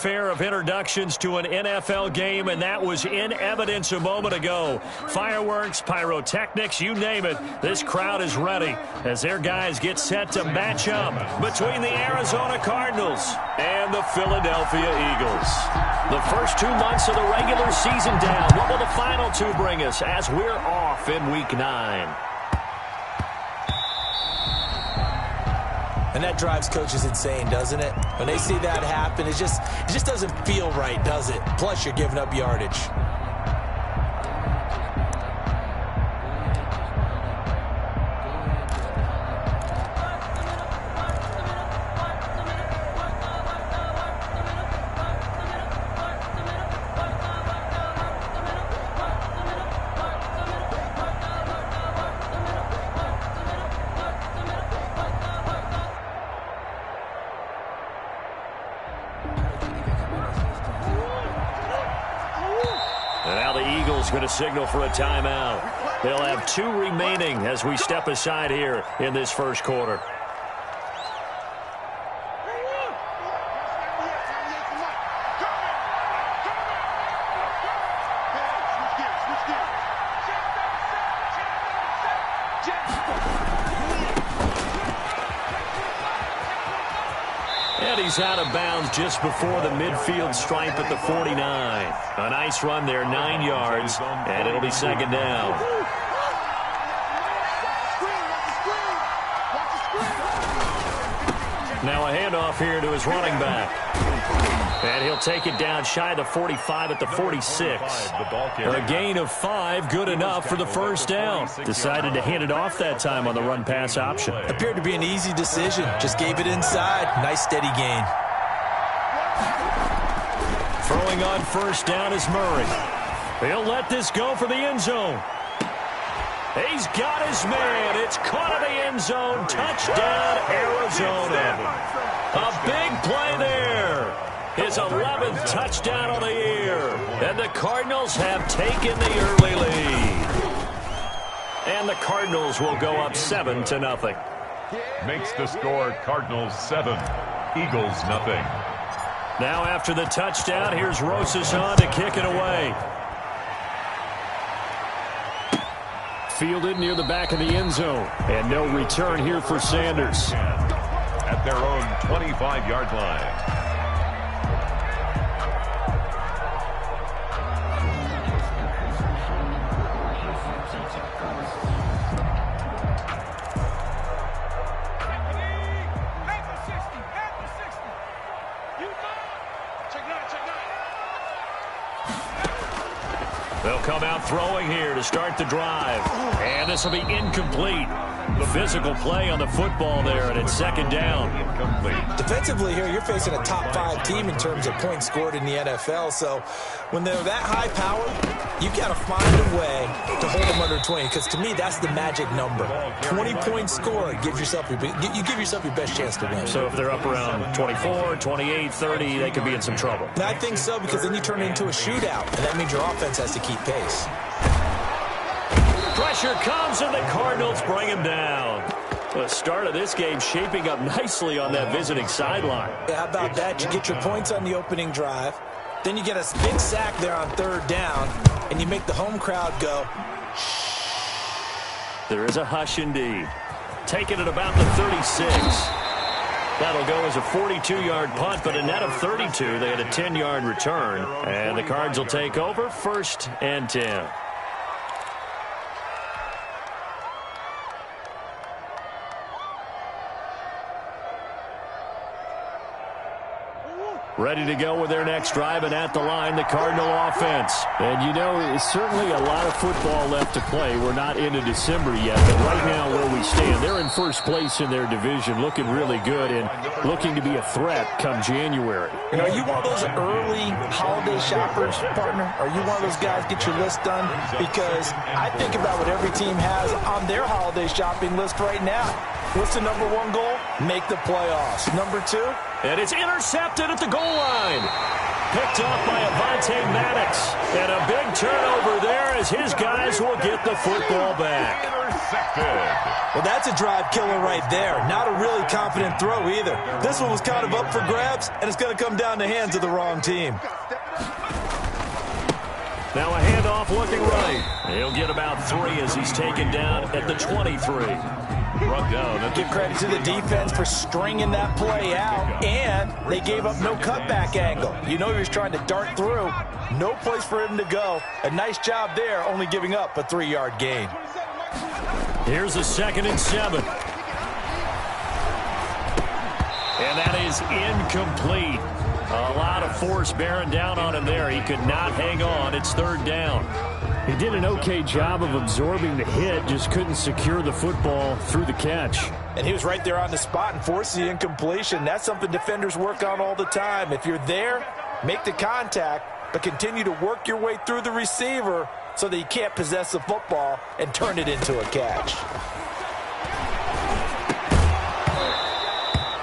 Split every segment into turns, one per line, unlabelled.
fanfare of introductions to an NFL game, and that was in evidence a moment ago. Fireworks, pyrotechnics, you name it. This crowd is ready as their guys get set to match up between the Arizona Cardinals and the Philadelphia Eagles. The first 2 months of the regular season down. What will the final 2 bring us as we're off in Week 9?
And that drives coaches insane, doesn't it? When they see that happen, it just doesn't feel right, does it? Plus, you're giving up yardage.
Going to signal for a timeout. They'll have 2 remaining as we step aside here in this first quarter. And he's out of bounds just before the midfield stripe at the 49. A nice run there, 9 yards, and it'll be second down. Now a handoff here to his running back. And he'll take it down shy of the 45 at the 46. A gain of 5, good enough for the first down. Decided to hand it off that time on the run-pass option.
Appeared to be an easy decision. Just gave it inside. Nice steady gain.
Throwing on first down is Murray. He'll let this go for the end zone. He's got his man. It's caught in the end zone. Touchdown, Arizona. A big play there. His 11th touchdown on the year. And the Cardinals have taken the early lead. And the Cardinals will go up 7-0.
Makes the score Cardinals 7, Eagles nothing.
Now after the touchdown, here's Rosas on to kick it away. Fielded near the back of the end zone. And no return here for Sanders.
At their own 25-yard line.
They'll come out throwing here to start the drive. And this will be incomplete. The physical play on the football there, and it's second down.
Incomplete.
Defensively here, you're facing a top 5 team in terms of points scored in the NFL. So when they're that high power, you've got to find a way to hold them under 20. Because to me, that's the magic number. 20 points scored gives yourself you give yourself your best chance to win.
So if they're up around 24, 28, 30, they could be in some trouble.
And I think so, because then you turn it into a shootout, and that means your offense has to keep pace.
Pressure comes, and the Cardinals bring him down. The start of this game shaping up nicely on that visiting sideline.
Yeah, how about that? You get your points on the opening drive. Then you get a big sack there on third down, and you make the home crowd go.
There is a hush indeed. Taking it about the 36. That'll go as a 42-yard punt, but a net of 32. They had a 10-yard return, and the Cards will take over 1st and 10. Ready to go with their next drive, and at the line, the Cardinal offense.
And you know, it's certainly a lot of football left to play. We're not into December yet, but right now where we stand, they're in first place in their division, looking really good and looking to be a threat come January.
And are you one of those early holiday shoppers, partner? Are you one of those guys get your list done? Because I think about what every team has on their holiday shopping list right now. What's the number 1 goal? Make the playoffs. Number 2?
And it's intercepted at the goal line. picked off by Avonte Maddox. And a big turnover there as his guys will get the football back.
Well, that's a drive killer right there. Not a really confident throw either. This one was kind of up for grabs, and it's going to come down the hands of the wrong team.
Now a handoff looking right. He'll get about 3 as he's taken down at the 23.
Brought down.
Give credit to the defense for stringing that play out, and they gave up no cutback angle. You know he was trying to dart through. No place for him to go. A nice job there, only giving up a 3-yard gain.
Here's a 2nd and 7. And that is incomplete. A lot of force bearing down on him there. He could not hang on. It's 3rd down.
He did an okay job of absorbing the hit, just couldn't secure the football through the catch.
And he was right there on the spot and forced the incompletion. That's something defenders work on all the time. If you're there, make the contact, but continue to work your way through the receiver so that you can't possess the football and turn it into a catch.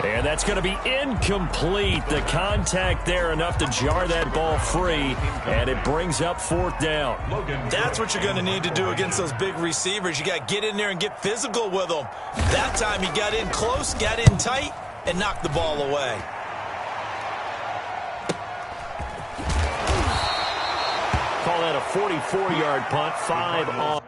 And that's going to be incomplete. The contact there enough to jar that ball free, and it brings up 4th down.
That's what you're going to need to do against those big receivers. You got to get in there and get physical with them. That time he got in close, got in tight, and knocked the ball away.
Call that a 44-yard punt, 5 on.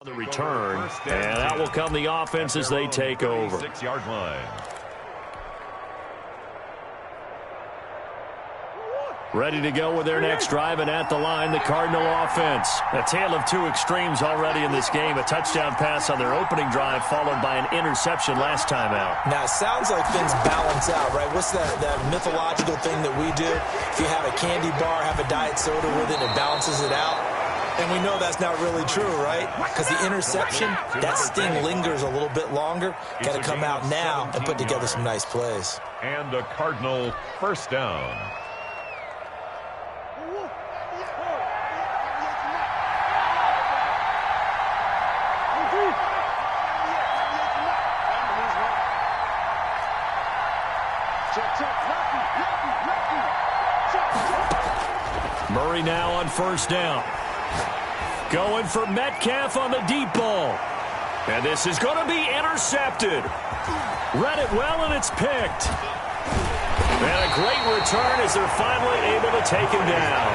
The return, and that will come the offense as they take over.
6-yard line.
Ready to go with their next drive, and at the line, the Cardinal offense. A tale of 2 extremes already in this game. A touchdown pass on their opening drive, followed by an interception last time out.
Now, it sounds like things balance out, right? What's that mythological thing that we do? If you have a candy bar, have a diet soda with it, it balances it out. And we know that's not really true, right? Because the interception, that sting lingers a little bit longer. Got to come out now and put together some nice plays.
And a Cardinal 1st down.
Murray now on 1st down. Going for Metcalf on the deep ball. And this is going to be intercepted. Read it well, and it's picked. And a great return as they're finally able to take him down.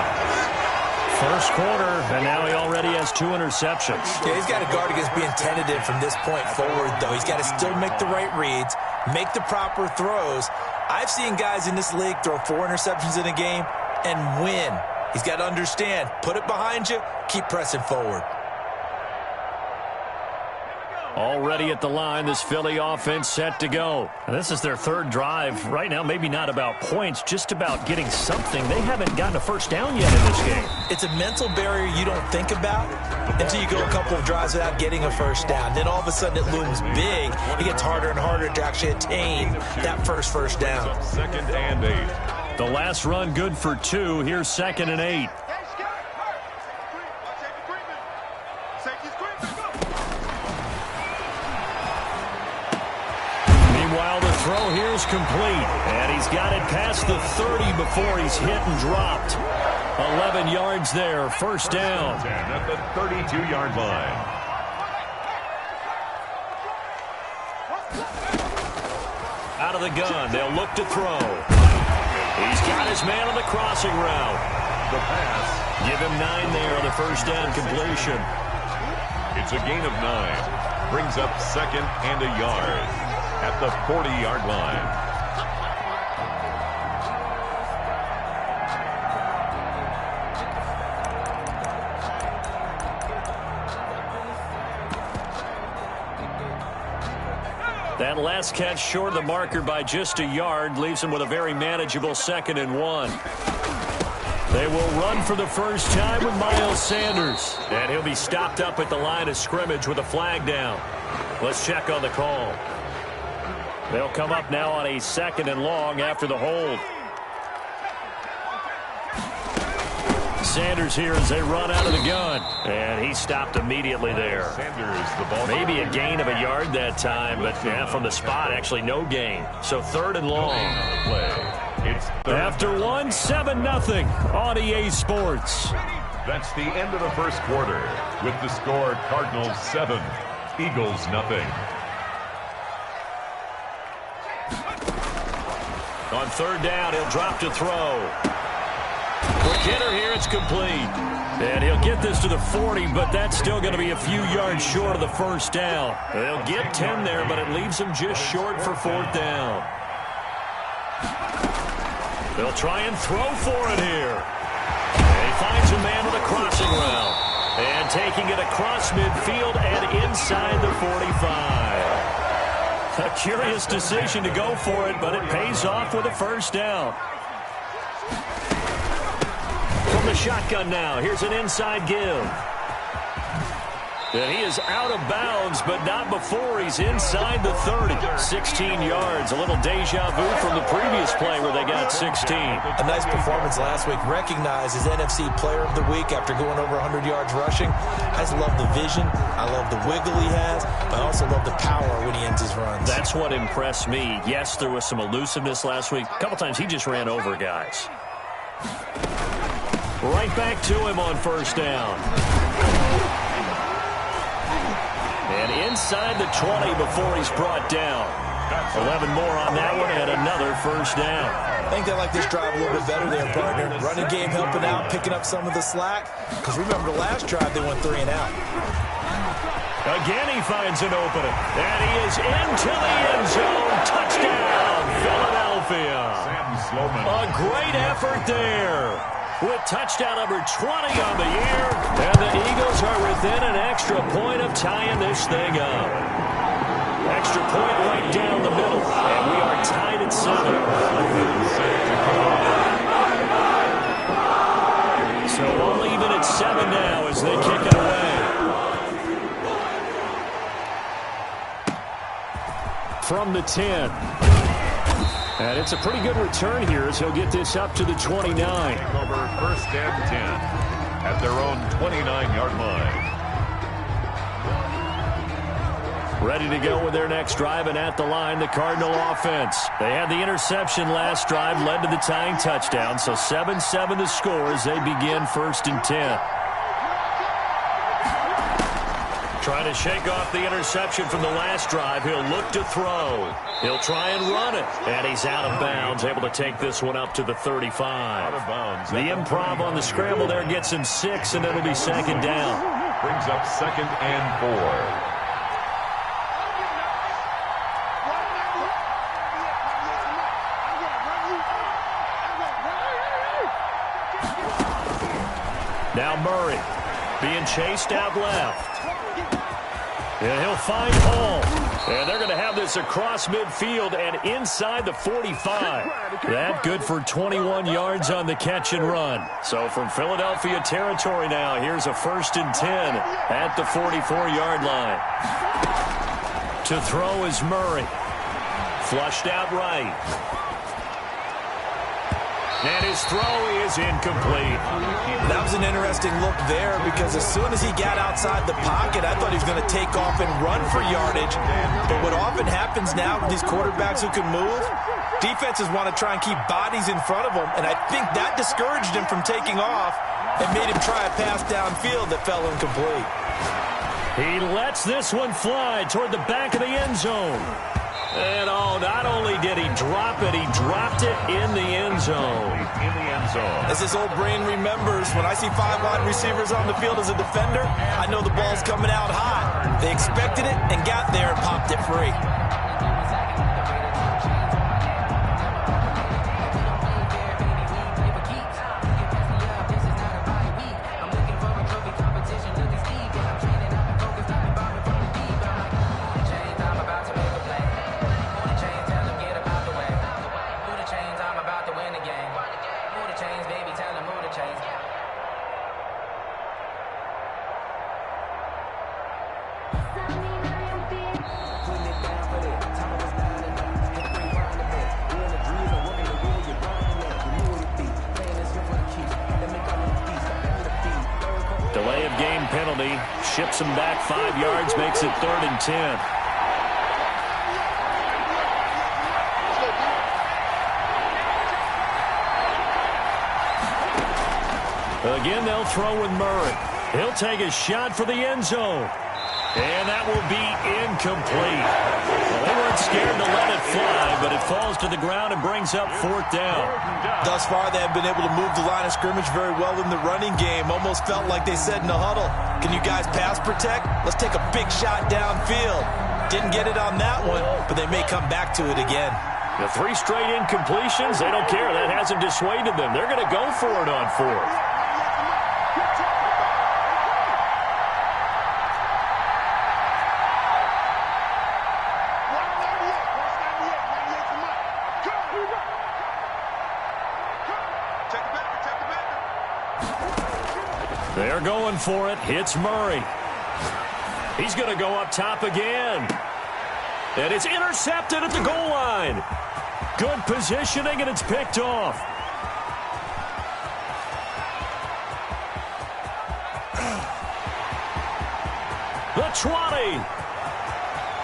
First quarter, and now he already has 2 interceptions.
Yeah, he's got to guard against being tentative from this point forward, though. He's got to still make the right reads, make the proper throws. I've seen guys in this league throw 4 interceptions in a game and win. He's got to understand, put it behind you, keep pressing forward.
Already at the line, this Philly offense set to go. And this is their 3rd drive. Right now, maybe not about points, just about getting something. They haven't gotten a 1st down yet in this game.
It's a mental barrier you don't think about until you go a couple of drives without getting a 1st down. Then all of a sudden it looms big. It gets harder and harder to actually attain that first down.
2nd and 8.
The last run good for 2. Here's 2nd and 8. Meanwhile, the throw here is complete. And he's got it past the 30 before he's hit and dropped. 11 yards there, 1st down.
At the 32-yard line.
Out of the gun, they'll look to throw. He's got his man on the crossing route.
The pass.
Give him 9 there on the 1st down completion.
It's a gain of 9. Brings up 2nd and a yard at the 40-yard line.
That last catch short of the marker by just a yard leaves him with a very manageable 2nd and 1. They will run for the first time with Miles Sanders. And he'll be stopped up at the line of scrimmage with a flag down. Let's check on the call. They'll come up now on a 2nd and long after the hold. Sanders here as they run out of the gun. And he stopped immediately there.
Sanders, the ball.
Maybe a gain of a yard that time, but yeah, from the spot, actually no gain. So 3rd and long. After 7-0 on EA Sports.
That's the end of the first quarter. With the score, Cardinals 7, Eagles nothing.
On 3rd down, he'll drop to throw. Quick hitter here, it's complete. And he'll get this to the 40, but that's still going to be a few yards short of the first down. They'll get 10 there, but it leaves them just short for 4th down. They'll try and throw for it here. And he finds a man with a crossing route. And taking it across midfield and inside the 45. A curious decision to go for it, but it pays off with a first down. From the shotgun now, here's an inside give. And he is out of bounds, but not before he's inside the 30. 16 yards, a little deja vu from the previous play where they got 16.
A nice performance last week. Recognized as NFC Player of the Week after going over 100 yards rushing. I just love the vision. I love the wiggle he has. I also love the power when he ends his runs.
That's what impressed me. Yes, there was some elusiveness last week. A couple times he just ran over guys. Right back to him on first down. And inside the 20 before he's brought down. 11 more on that one and another first down.
I think they like this drive a little bit better there, partner. Running game helping out, picking up some of the slack. Because remember the last drive they went 3 and out.
Again he finds an opening. And he is into the end zone. Touchdown, Philadelphia. A great effort there. With touchdown number 20 on the year. And the Eagles are within an extra point of tying this thing up. Extra point right down the middle. And we are tied at 7. So we'll leave it at 7 now as they kick it away. From the 10. And it's a pretty good return here as he'll get this up to the 29.
Over 1st and 10 at their own 29-yard line.
Ready to go with their next drive, and at the line, the Cardinal offense. They had the interception last drive, led to the tying touchdown, so 7-7 the score as they begin 1st and 10. Trying to shake off the interception from the last drive. He'll look to throw. He'll try and run it. And he's out of bounds, able to take this one up to the 35.
Out of bounds.
The improv on the scramble there gets him 6, and it'll be 2nd down.
Brings up 2nd and 4.
Now Murray being chased out left. And he'll find Hall. And they're going to have this across midfield and inside the 45. That good for 21 yards on the catch and run. So from Philadelphia territory now, here's a 1st and 10 at the 44-yard line. To throw is Murray. Flushed out right. And his throw is incomplete.
That was an interesting look there because as soon as he got outside the pocket, I thought he was going to take off and run for yardage. But what often happens now with these quarterbacks who can move, defenses want to try and keep bodies in front of them, and I think that discouraged him from taking off and made him try a pass downfield that fell incomplete.
He lets this one fly toward the back of the end zone. And not only did he drop it, he dropped it in the end zone.
In the end zone.
As his old brain remembers, when I see 5 wide receivers on the field as a defender, I know the ball's coming out hot. They expected it and got there and popped it free.
Chains, baby, tell them move the
Delay of game penalty. Ships him back 5 yards, makes it 3rd and 10. Again, they'll throw with Murray. He'll take a shot for the end zone. And that will be incomplete. Well, they weren't scared to let it fly, but it falls to the ground and brings up 4th down.
Thus far, they have been able to move the line of scrimmage very well in the running game. Almost felt like they said in the huddle, can you guys pass protect? Let's take a big shot downfield. Didn't get it on that one, but they may come back to it again.
The 3 straight incompletions, they don't care. That hasn't dissuaded them. They're going to go for it on 4th. They're going for it. Hits Murray. He's going to go up top again. And it's intercepted at the goal line. Good positioning, and it's picked off. The 20.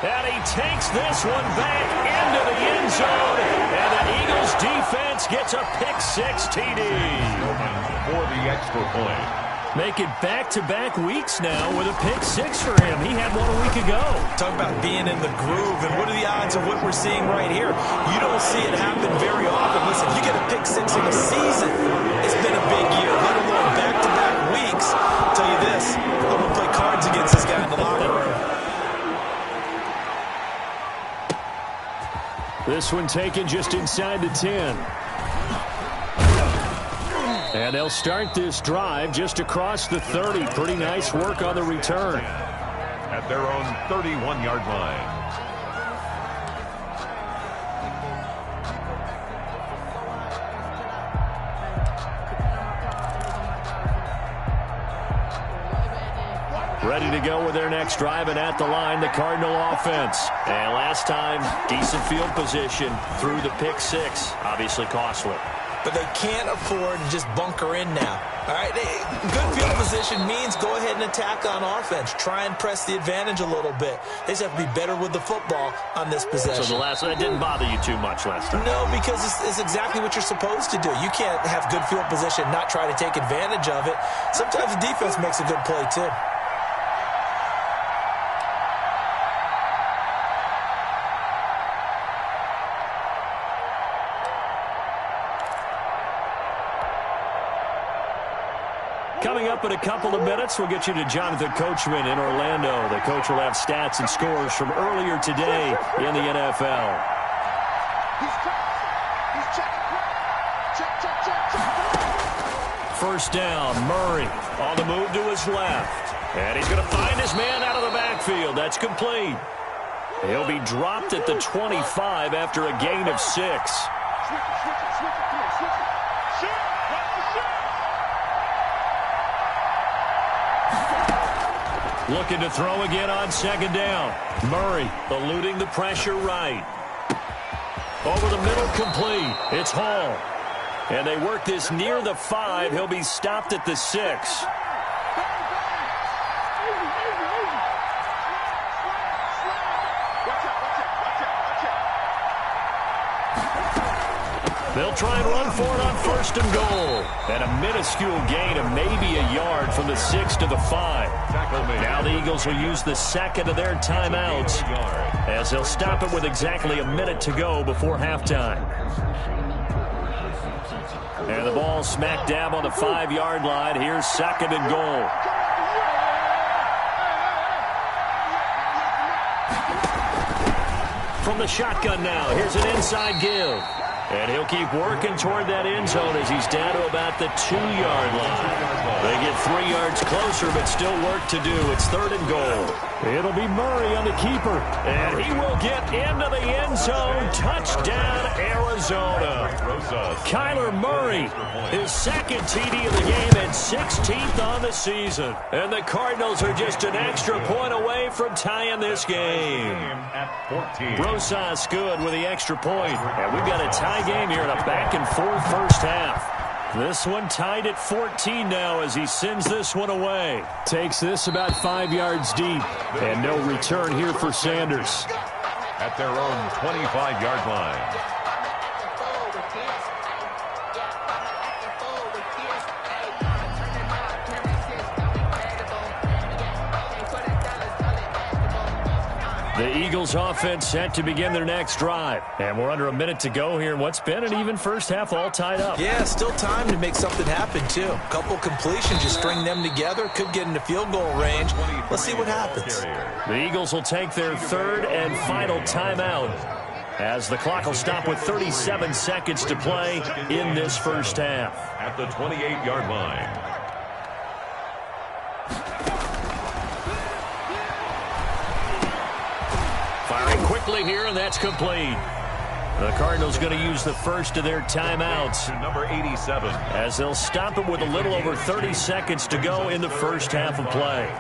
And he takes this one back into the end zone. And the Eagles defense gets a pick-6 TD.
For the extra point.
Make it back-to-back weeks now with a pick-6 for him. He had one a week ago.
Talk about being in the groove, and what are the odds of what we're seeing right here? You don't see it happen very often. Listen, you get a pick-6 in a season, it's been a big year, let alone back-to-back weeks. I'll tell you this, I'm going to play cards against this guy in the locker room.
This one taken just inside the 10. And they'll start this drive just across the 30. Pretty nice work on the return.
At their own 31-yard line.
Ready to go with their next drive, and at the line, the Cardinal offense. And last time, decent field position through the pick-6. Obviously costly.
But they can't afford to just bunker in now. All right, good field position means go ahead and attack on offense. Try and press the advantage a little bit. They just have to be better with the football on this possession.
So that didn't bother you too much last time?
No, because it's exactly what you're supposed to do. You can't have good field position, not try to take advantage of it. Sometimes the defense makes a good play, too.
Coming up in a couple of minutes, we'll get you to Jonathan Coachman in Orlando. The coach will have stats and scores from earlier today in the NFL. First down, Murray on the move to his left. And he's going to find his man out of the backfield. That's complete. He'll be dropped at the 25 after a gain of 6. Looking to throw again on second down. Murray eluding the pressure right. Over the middle, complete. It's Hall. And they work this near the 5. He'll be stopped at the 6. They'll try and run for it on first and goal. And a minuscule gain of maybe a yard from the 6 to the 5. Now the Eagles will use the second of their timeouts as they'll stop it with exactly a minute to go before halftime. And the ball smack dab on the 5-yard line. Here's second and goal. From the shotgun now, here's an inside give. And he'll keep working toward that end zone as he's down to about the 2-yard line. They get 3 yards closer, but still work to do. It's 3rd and goal.
It'll be Murray on the keeper.
And he will get into the end zone. Touchdown, Arizona. Kyler Murray, his 2nd TD of the game and 16th on the season. And the Cardinals are just an extra point away from tying this game. Rosas good with the extra point. And we've got a tie game here in a back-and-forth first half. This one tied at 14 now as he sends this one away.
Takes this about 5 yards deep. And no return here for Sanders.
At their own 25-yard line.
The Eagles offense set to begin their next drive. And we're under a minute to go here in what's been an even first half, all tied up.
Yeah, still time to make something happen, too. A couple completions, just string them together. Could get into field goal range. Let's see what happens.
The Eagles will take their 3rd and final timeout as the clock will stop with 37 seconds to play in this first half.
At the 28-yard line.
Firing quickly here, and that's complete. The Cardinals going to use the first of their timeouts.
Number 87.
As they'll stop it with a little over 30 seconds to go in the first half of play.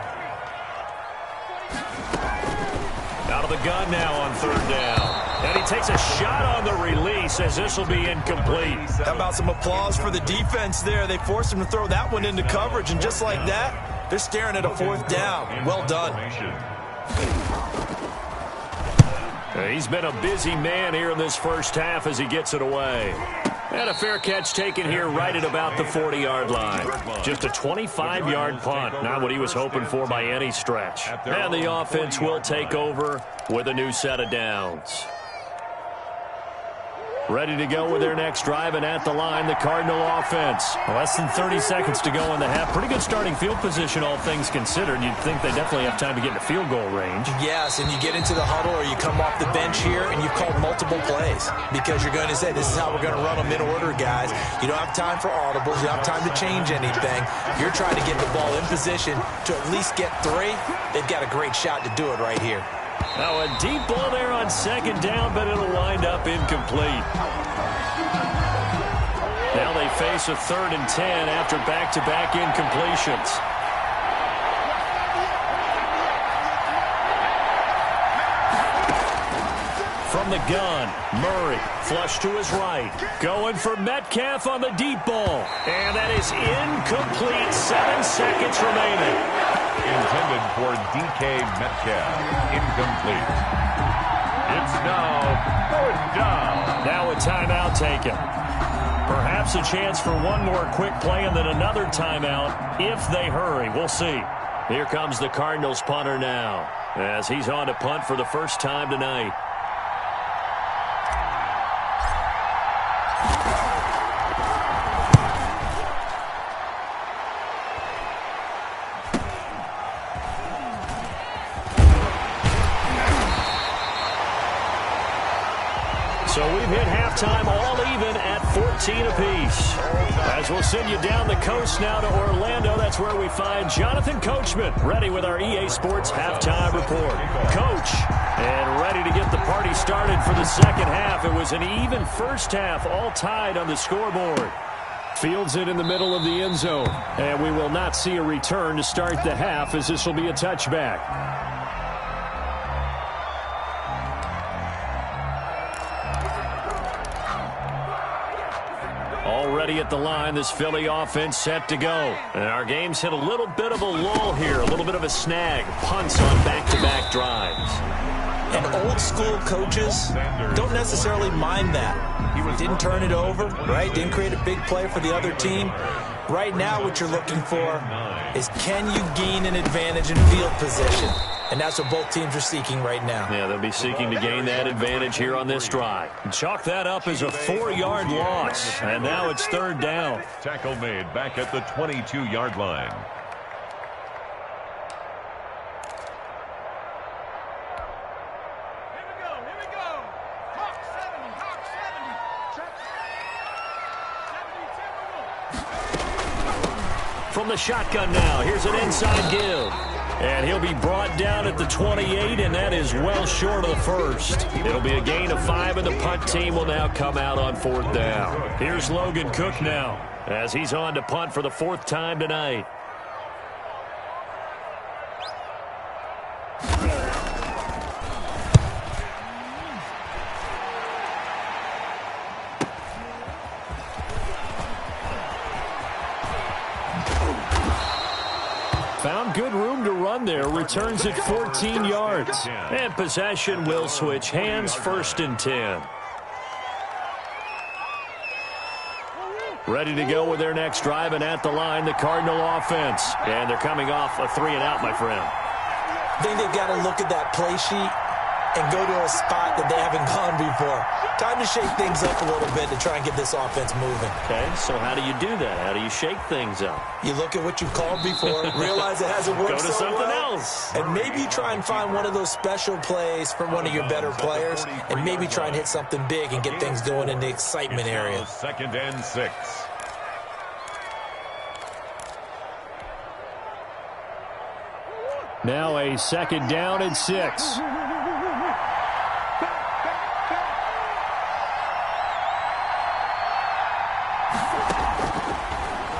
Out of the gun now on 3rd down. And he takes a shot on the release as this will be incomplete.
How about some applause for the defense there? They forced him to throw that one into coverage, and just like that, they're staring at a 4th down. Well done.
He's been a busy man here in this first half as he gets it away. And a fair catch taken here right at about the 40-yard line. Just a 25-yard punt, not what he was hoping for by any stretch. And the offense will take over with a new set of downs. Ready to go with their next drive, and at the line, the Cardinal offense. Less than 30 seconds to go in the half. Pretty good starting field position, all things considered. You'd think they definitely have time to get into field goal range.
Yes, and you get into the huddle or you come off the bench here and you've called multiple plays because you're going to say, this is how we're going to run them in order, guys. You don't have time for audibles. You don't have time to change anything. You're trying to get the ball in position to at least get 3. They've got a great shot to do it right here.
Now a deep ball there on 2nd down, but it'll wind up incomplete. Now they face a 3rd and 10 after back-to-back incompletions. From the gun, Murray, flush to his right. Going for Metcalf on the deep ball. And that is incomplete. 7 seconds remaining.
Intended for DK Metcalf. Incomplete. It's now 4th down.
Now a timeout taken. Perhaps a chance for one more quick play and then another timeout if they hurry. We'll see. Here comes the Cardinals punter now as he's on to punt for the first time tonight. So we've hit halftime all even at 14 apiece. As we'll send you down the coast now to Orlando, that's where we find Jonathan Coachman ready with our EA Sports halftime report. Coach, and ready to get the party started for the second half. It was an even first half, all tied on the scoreboard.
Fields it in the middle of the end zone. And we will not see a return to start the half as this will be a touchback. Already at the line, this Philly offense set to go. And our game's hit a little bit of a lull here, a little bit of a snag. Punts on back-to-back drives.
And old-school coaches don't necessarily mind that. Didn't turn it over, right? Didn't create a big play for the other team. Right now, what you're looking for is can you gain an advantage in field position? And that's what both teams are seeking right now.
Yeah, they'll be seeking to gain that advantage here on this drive. Chalk that up as a 4-yard loss. And now it's 3rd down.
Tackle made back at the 22-yard line.
from the shotgun now. Here's an inside give. And he'll be brought down at the 28, and that is well short of the first. It'll be a gain of 5, and the punt team will now come out on 4th down. Here's Logan Cook now as he's on to punt for the 4th time tonight. Found good room to run there. Returns it 14 yards. And possession will switch hands. 1st and 10. Ready to go with their next drive, and at the line, the Cardinal offense. And they're coming off a 3-and-out, my friend.
I think they've got to look at that play sheet and go to a spot that they haven't gone before. Time to shake things up a little bit to try and get this offense moving.
Okay, so how do you do that? How do you shake things up?
You look at what you've called before, realize it hasn't worked
Go to
so
something
well,
else.
and maybe you try and find one of those special plays from one of your better players, and maybe try and hit something big and get things going in the excitement area.
2nd and 6.
Now a 2nd down and 6.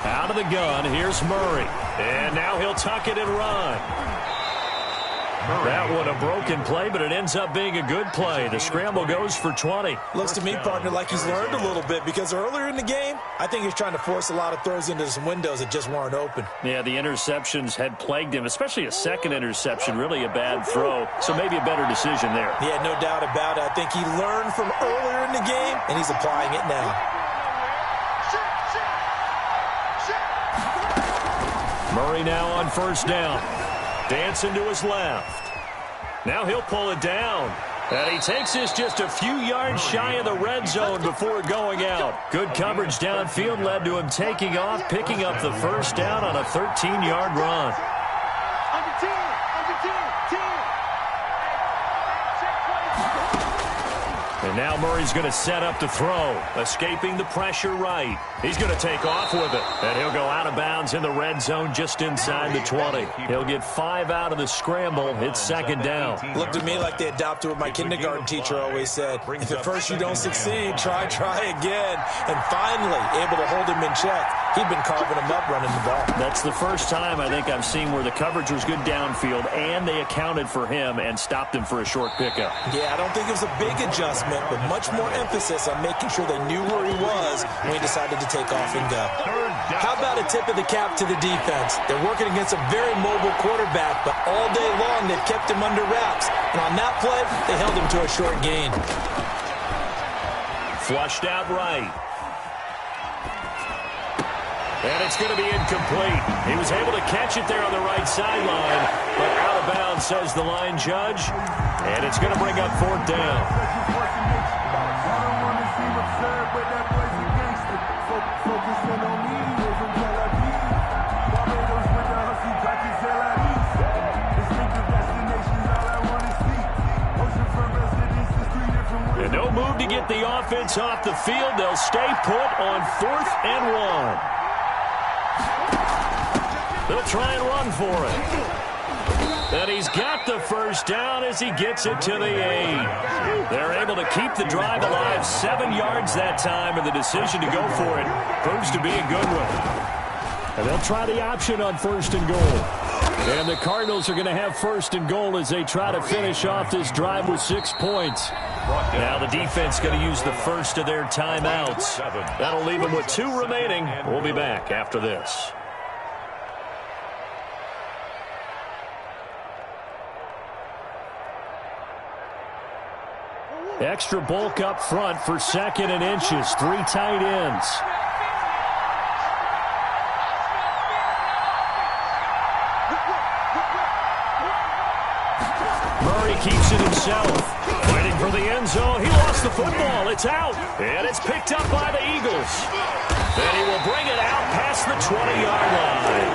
Out of the gun, here's Murray. And now he'll tuck it and run. That one a broken play, but it ends up being a good play. The scramble goes for 20.
Looks to me, partner, like he's learned a little bit, because earlier in the game, I think he's trying to force a lot of throws into some windows that just weren't open.
Yeah, the interceptions had plagued him, especially a second interception, really a bad throw. So maybe a better decision there.
Yeah, no doubt about it. I think he learned from earlier in the game, and he's applying it now.
Murray now on 1st down. Dancing to his left. Now he'll pull it down. And he takes this just a few yards shy of the red zone before going out. Good coverage downfield led to him taking off, picking up the 1st down on a 13-yard run. And now Murray's going to set up to throw, escaping the pressure right. He's going to take off with it, and he'll go out of bounds in the red zone just inside the 20. He'll get 5 out of the scramble. It's 2nd down.
Looked to me like they adopted what my kindergarten teacher always said. If at first you don't succeed, try again. And finally, able to hold him in check. He'd been carving him up running the ball.
That's the first time I think I've seen where the coverage was good downfield, and they accounted for him and stopped him for a short pickup.
Yeah, I don't think it was a big adjustment, but much more emphasis on making sure they knew where he was when he decided to take off and go. How about a tip of the cap to the defense? They're working against a very mobile quarterback, but all day long they've kept him under wraps. And on that play, they held him to a short gain.
Flushed out right. And it's going to be incomplete. He was able to catch it there on the right sideline, but out of bounds, says the line judge. And it's going to bring up 4th down. And no move to get the offense off the field. They'll stay put on 4th and 1. They'll try and run for it. And he's got the 1st down as he gets it to the 8. They're able to keep the drive alive. 7 yards that time, and the decision to go for it proves to be a good one.
And they'll try the option on 1st and goal. And the Cardinals are going to have 1st and goal as they try to finish off this drive with 6 points.
Now the defense going to use the first of their timeouts. That'll leave them with 2 remaining. We'll be back after this.
Extra bulk up front for 2nd and inches. 3 tight ends.
Murray keeps it himself. Fighting for the end zone. He lost the football. It's out. And it's picked up by the Eagles. And he will bring it out past the 20-yard line.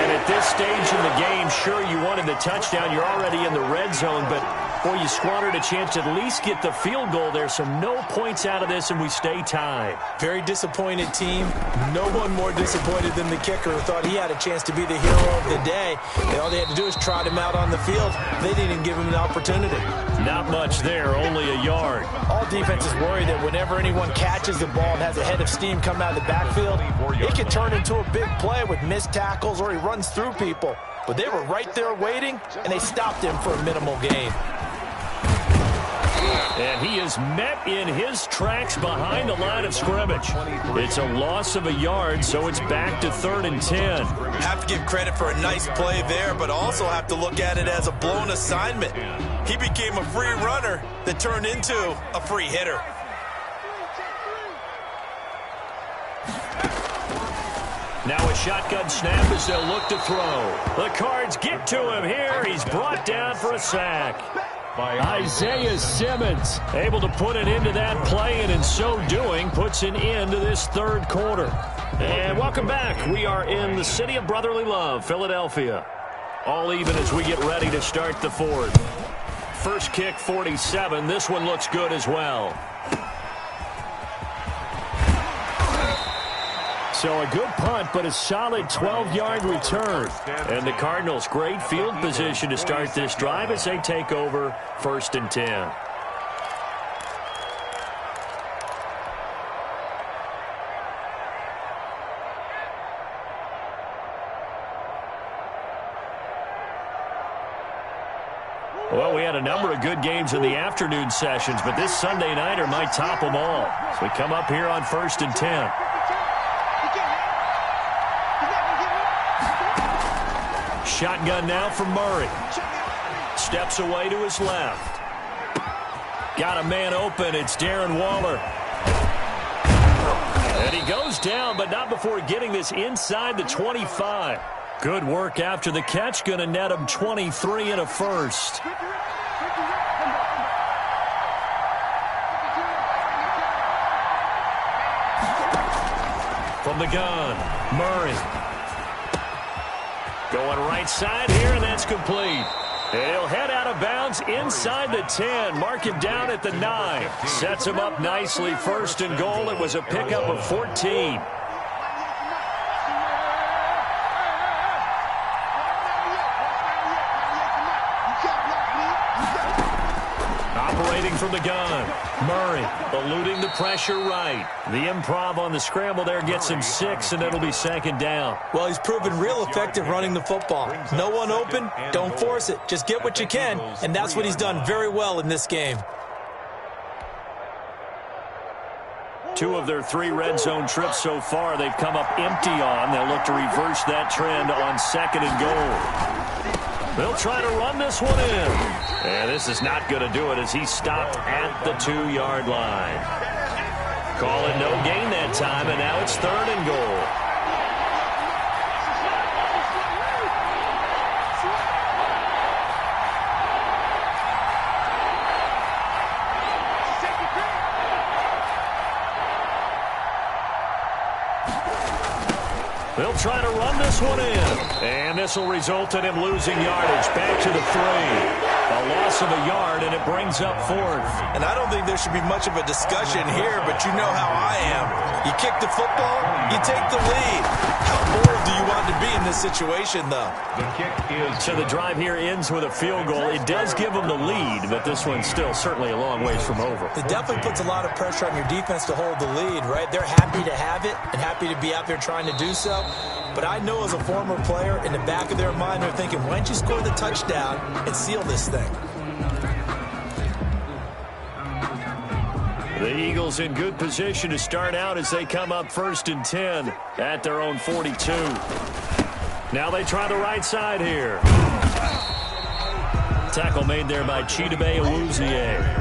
And at this stage in the game, sure, you wanted the touchdown. You're already in the red zone, but Well, you squandered a chance to at least get the field goal there, so no points out of this, and we stay tied.
Very disappointed team. No one more disappointed than the kicker who thought he had a chance to be the hero of the day. And all they had to do is trot him out on the field. They didn't even give him an opportunity.
Not much there, only a yard.
All defenses worry that whenever anyone catches the ball and has a head of steam coming out of the backfield, it can turn into a big play with missed tackles or he runs through people. But they were right there waiting, and they stopped him for a minimal gain.
And he is met in his tracks behind the line of scrimmage. It's a loss of a yard, so it's back to 3rd and 10.
Have to give credit for a nice play there, but also have to look at it as a blown assignment. He became a free runner that turned into a free hitter.
Now a shotgun snap as they'll look to throw. The Cards get to him here. He's brought down for a sack. Isaiah Simmons able to put it into that play, and in so doing puts an end to this third quarter. And welcome back. We are in the city of brotherly love, Philadelphia. All even as we get ready to start the fourth. First kick, 47. This one looks good as well. So a good punt, but a solid 12-yard return. And the Cardinals, great field position to start this drive as they take over 1st and 10. Well, we had a number of good games in the afternoon sessions, but this Sunday nighter might top them all. So we come up here on 1st and 10. Shotgun now from Murray. Steps away to his left. Got a man open. It's Darren Waller. And he goes down, but not before getting this inside the 25. Good work after the catch. Going to net him 23 and a first. From the gun, Murray. Going right side here, and that's complete. And he'll head out of bounds inside the 10. Mark him down at the 9. Sets him up nicely. 1st and goal. It was a pickup of 14. Operating from the gun. Murray eluding the pressure right. The improv on the scramble there gets him 6, and it'll be 2nd down.
Well, he's proven real effective running the football. No one open, don't force it. Just get what you can, and that's what he's done very well in this game.
2 of their 3 red zone trips so far they've come up empty on. They'll look to reverse that trend on 2nd and goal. They'll try to run this one in. And this is not going to do it as he's stopped at the 2-yard line. Call it no gain that time, and now it's 3rd and goal. They'll try to run this one in. And this will result in him losing yardage. Back to the 3. A loss of a yard, and it brings up 4th.
And I don't think there should be much of a discussion here, but you know how I am. You kick the football, you take the lead. How bold do you want to be in this situation, though?
The kick is...
So the drive here ends with a field goal. It does give them the lead, but this one's still certainly a long ways from over.
It definitely puts a lot of pressure on your defense to hold the lead, right? They're happy to have it and happy to be out there trying to do so. But I know as a former player, in the back of their mind, they're thinking, why don't you score the touchdown and seal this thing?
The Eagles in good position to start out as they come up 1st and 10 at their own 42. Now they try the right side here. Tackle made there by Chidobe Awuzie.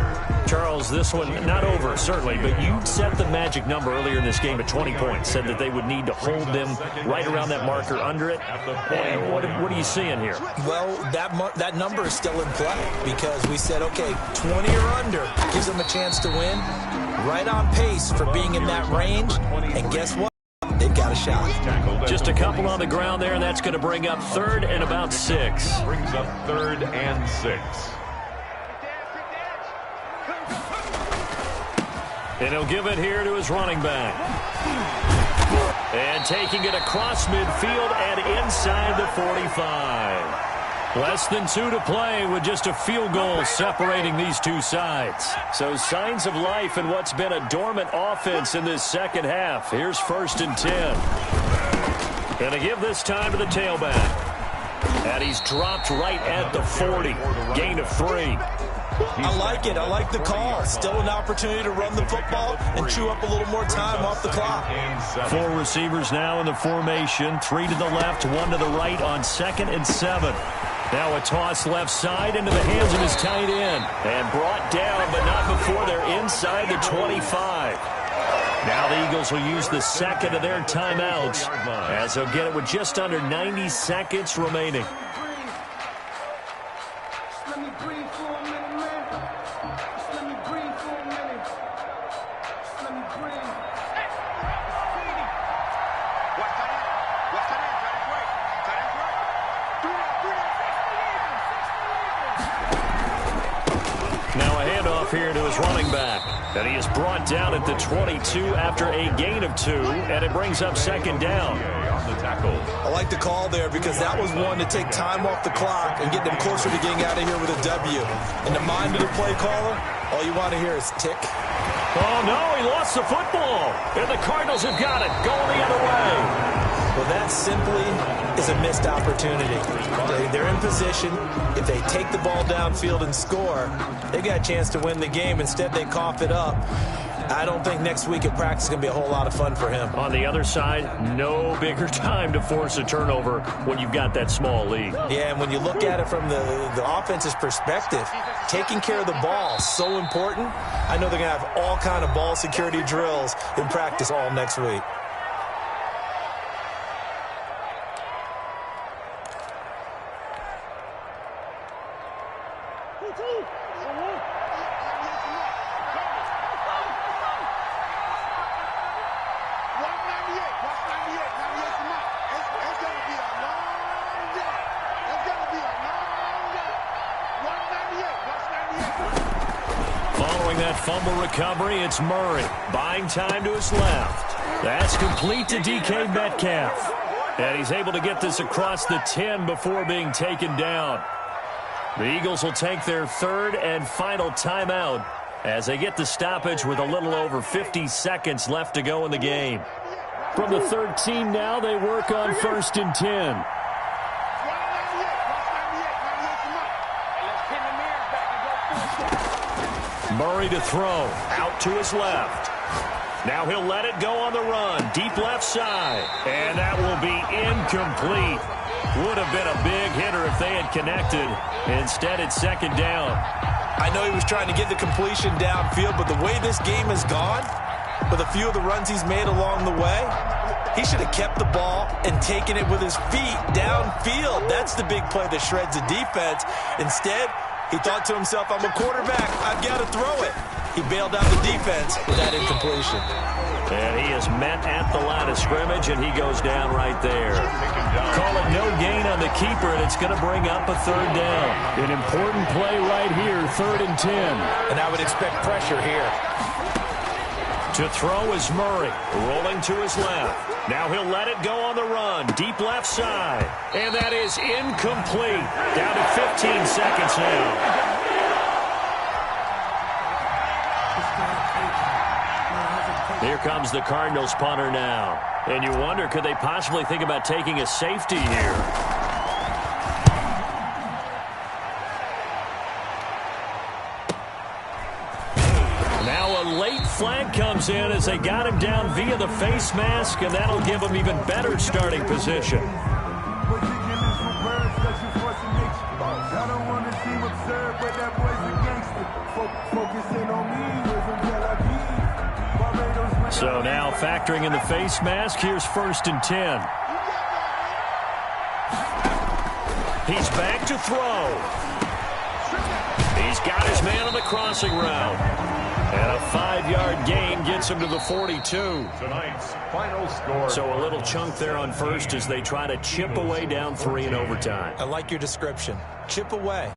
Charles, this one not over, certainly, but you set the magic number earlier in this game at 20 points. Said that they would need to hold them right around that marker under it. And what are you seeing here?
Well, that number is still in play because we said, okay, 20 or under gives them a chance to win. Right on pace for being in that range. And guess what? They've got a shot.
Just a couple on the ground there, and that's going to bring up 3rd and about 6.
Brings up 3rd and 6.
And he'll give it here to his running back. And taking it across midfield and inside the 45. Less than 2 to play with just a field goal separating these two sides. So signs of life in what's been a dormant offense in this second half. Here's 1st and 10. Going to give this time to the tailback. And he's dropped right at the 40. Gain of 3.
I like it. I like the call. Still an opportunity to run the football and chew up a little more time off the clock.
4 receivers now in the formation. 3 to the left, 1 to the right on 2nd and 7. Now a toss left side into the hands of his tight end. And brought down, but not before they're inside the 25. Now the Eagles will use the second of their timeouts as they'll get it with just under 90 seconds remaining. Here to his running back. And he is brought down at the 22 after a gain of 2, and it brings up 2nd down.
I like the call there because that was one to take time off the clock and get them closer to getting out of here with a W. In the mind of the play caller, all you want to hear is tick.
Oh, no, he lost the football. And the Cardinals have got it, going the other way.
Well, that simply is a missed opportunity. They're in position. If they take the ball downfield and score, they've got a chance to win the game. Instead, they cough it up. I don't think next week at practice is going to be a whole lot of fun for him.
On the other side, no bigger time to force a turnover when you've got that small lead.
Yeah, and when you look at it from the offense's perspective, taking care of the ball is so important. I know they're going to have all kind of ball security drills in practice all next week.
Fumble recovery, it's Murray. Buying time to his left. That's complete to DK Metcalf. And he's able to get this across the 10 before being taken down. The Eagles will take their 3rd and final timeout as they get the stoppage with a little over 50 seconds left to go in the game. From the 13 now, they work on 1st and 10. Murray to throw, out to his left. Now he'll let it go on the run, deep left side. And that will be incomplete. Would have been a big hitter if they had connected. Instead, it's 2nd down.
I know he was trying to get the completion downfield, but the way this game has gone, with a few of the runs he's made along the way, he should have kept the ball and taken it with his feet downfield. That's the big play that shreds the defense. Instead, he thought to himself, I'm a quarterback. I've got to throw it. He bailed out the defense with that incompletion.
And he is met at the line of scrimmage, and he goes down right there. Call it no gain on the keeper, and it's going to bring up a 3rd down.
An important play right here, 3rd and 10.
And I would expect pressure here.
To throw is Murray, rolling to his left. Now he'll let it go on the run, deep left side. And that is incomplete. Down to 15 seconds now. Here comes the Cardinals punter now. And you wonder, could they possibly think about taking a safety here? Now a late flag comes in as they got him down via the face mask, and that'll give him even better starting position. So now factoring in the face mask, here's 1st and 10. He's back to throw. He's got his man on the crossing route. And a 5-yard gain gets him to the 42.
Tonight's final score.
So a little chunk there on 1st as they try to chip away down 3 in overtime.
I like your description. Chip away.